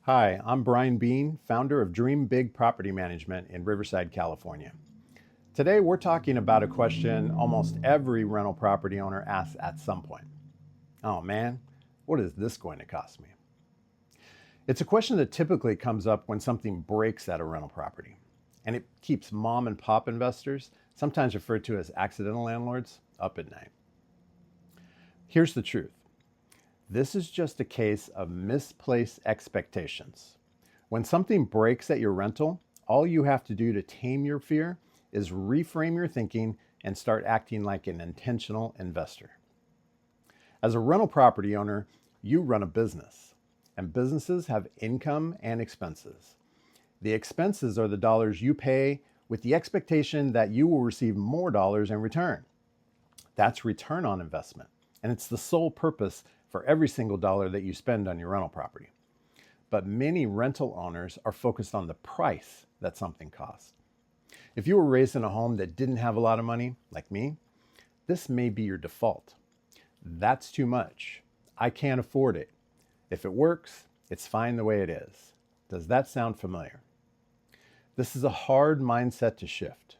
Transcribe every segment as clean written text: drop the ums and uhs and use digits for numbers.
Hi, I'm Brian Bean, founder of Dream Big Property Management in Riverside, California. Today we're talking about a question almost every rental property owner asks at some point. Oh man, what is this going to cost me? It's a question that typically comes up when something breaks at a rental property, and it keeps mom and pop investors, sometimes referred to as accidental landlords, up at night. Here's the truth. This is just a case of misplaced expectations. When something breaks at your rental, all you have to do to tame your fear is reframe your thinking and start acting like an intentional investor. As a rental property owner, you run a business, and businesses have income and expenses. The expenses are the dollars you pay with the expectation that you will receive more dollars in return. That's return on investment, and it's the sole purpose for every single dollar that you spend on your rental property. But many rental owners are focused on the price that something costs. If you were raised in a home that didn't have a lot of money, like me, this may be your default. That's too much. I can't afford it. If it works, it's fine the way it is. Does that sound familiar? This is a hard mindset to shift,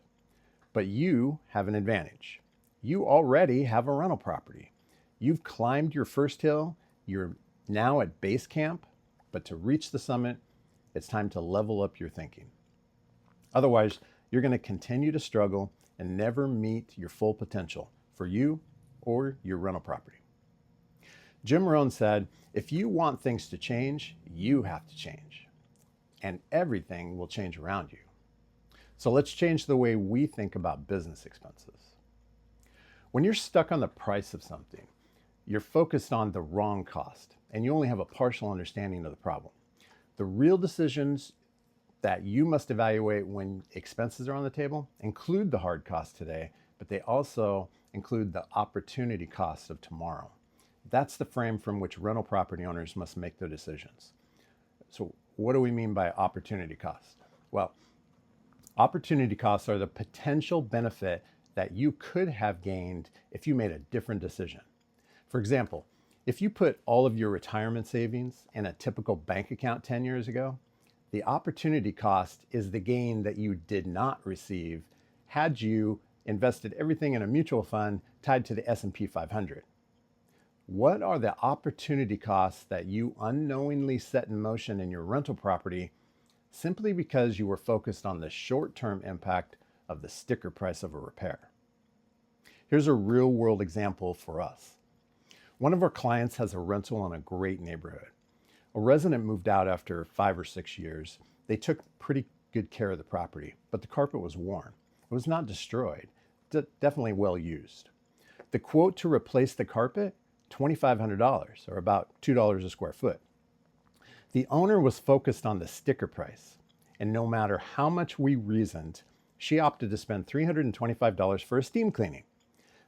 but you have an advantage. You already have a rental property. You've climbed your first hill, you're now at base camp, but to reach the summit, it's time to level up your thinking. Otherwise, you're going to continue to struggle and never meet your full potential for you or your rental property. Jim Rohn said, if you want things to change, you have to change, and everything will change around you. So let's change the way we think about business expenses. When you're stuck on the price of something, you're focused on the wrong cost, and you only have a partial understanding of the problem. The real decisions that you must evaluate when expenses are on the table include the hard costs today, but they also include the opportunity cost of tomorrow. That's the frame from which rental property owners must make their decisions. So what do we mean by opportunity cost? Well, opportunity costs are the potential benefit that you could have gained if you made a different decision. For example, if you put all of your retirement savings in a typical bank account 10 years ago, the opportunity cost is the gain that you did not receive had you invested everything in a mutual fund tied to the S&P 500. What are the opportunity costs that you unknowingly set in motion in your rental property simply because you were focused on the short-term impact of the sticker price of a repair? Here's a real-world example for us. One of our clients has a rental in a great neighborhood. A resident moved out after 5 or 6 years. They took pretty good care of the property, but the carpet was worn. It was not destroyed, definitely well used. The quote to replace the carpet, $2,500, or about $2 a square foot. The owner was focused on the sticker price, and no matter how much we reasoned, she opted to spend $325 for a steam cleaning.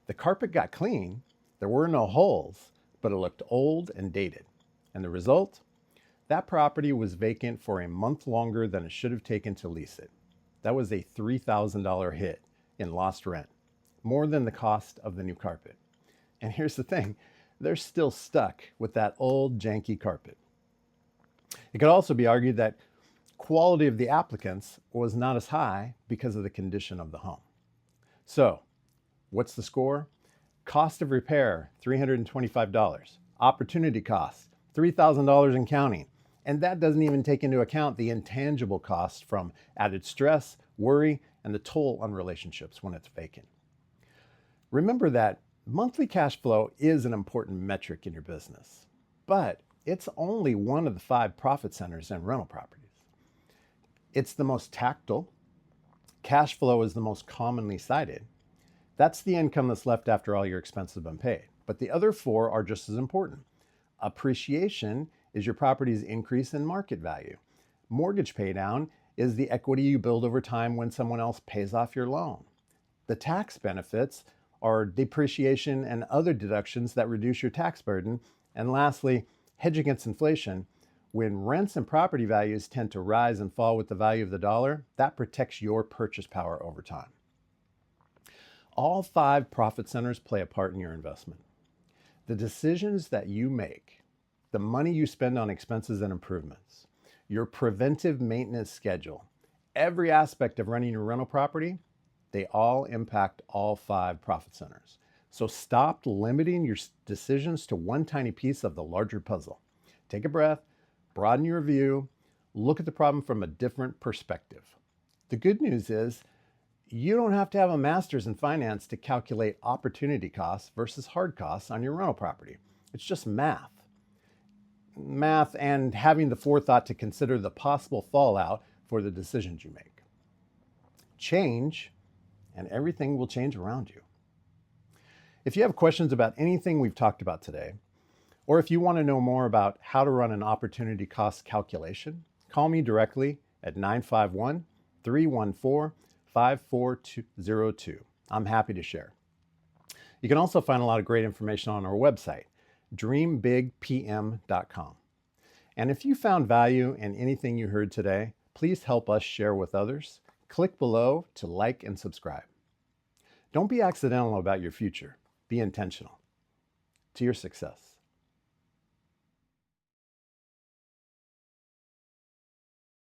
The carpet got clean. There were no holes, but it looked old and dated. And the result? That property was vacant for a month longer than it should have taken to lease it. That was a $3,000 hit in lost rent, more than the cost of the new carpet. And here's the thing, they're still stuck with that old janky carpet. It could also be argued that quality of the applicants was not as high because of the condition of the home. So, what's the score? Cost of repair, $325. Opportunity cost, $3,000 and counting. And that doesn't even take into account the intangible costs from added stress, worry, and the toll on relationships when it's vacant. Remember that monthly cash flow is an important metric in your business, but it's only one of the 5 profit centers in rental properties. It's the most tactile. Cash flow is the most commonly cited. That's the income that's left after all your expenses have been paid. But the other 4 are just as important. Appreciation is your property's increase in market value. Mortgage paydown is the equity you build over time when someone else pays off your loan. The tax benefits are depreciation and other deductions that reduce your tax burden. And lastly, hedge against inflation. When rents and property values tend to rise and fall with the value of the dollar, that protects your purchase power over time. All 5 profit centers play a part in your investment. The decisions that you make, the money you spend on expenses and improvements, your preventive maintenance schedule. Every aspect of running your rental property, they all impact all 5 profit centers. So stop limiting your decisions to one tiny piece of the larger puzzle. Take a breath, broaden your view, look at the problem from a different perspective. The good news is you don't have to have a master's in finance to calculate opportunity costs versus hard costs on your rental property. It's just math. Math and having the forethought to consider the possible fallout for the decisions you make. Change, and everything will change around you. If you have questions about anything we've talked about today, or if you want to know more about how to run an opportunity cost calculation, call me directly at 951-314-5402. I'm happy to share. You can also find a lot of great information on our website, dreambigpm.com. And if you found value in anything you heard today, please help us share with others. Click below to like and subscribe. Don't be accidental about your future. Be intentional. To your success.